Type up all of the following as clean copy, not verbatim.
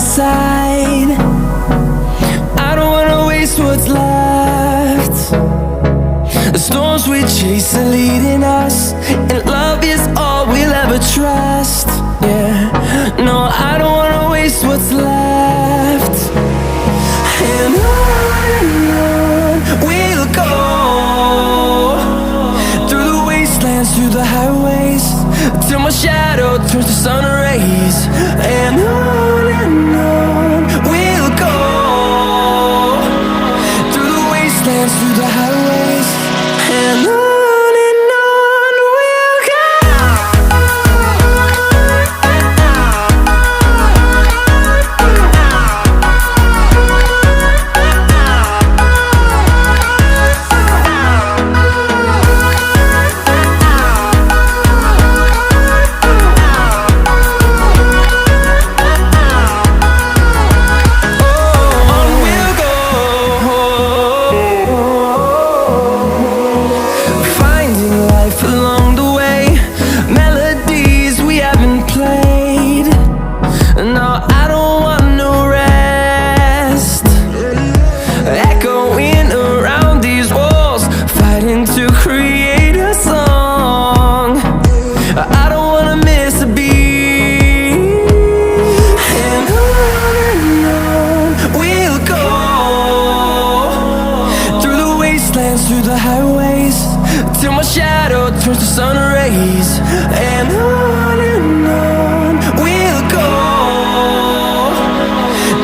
side. I don't wanna waste what's left. The storms we chase are leading us, and love is all we'll ever trust. Yeah, no, I don't wanna waste what's left. And on we'll go, through the wastelands, through the highways, till my shadow turns to sun rays. And on we'll go, through the wastelands, through the highways, and on we'll go. Through the highways, till my shadow turns to sun rays. And on we'll go,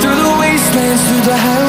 through the wastelands, through the highways.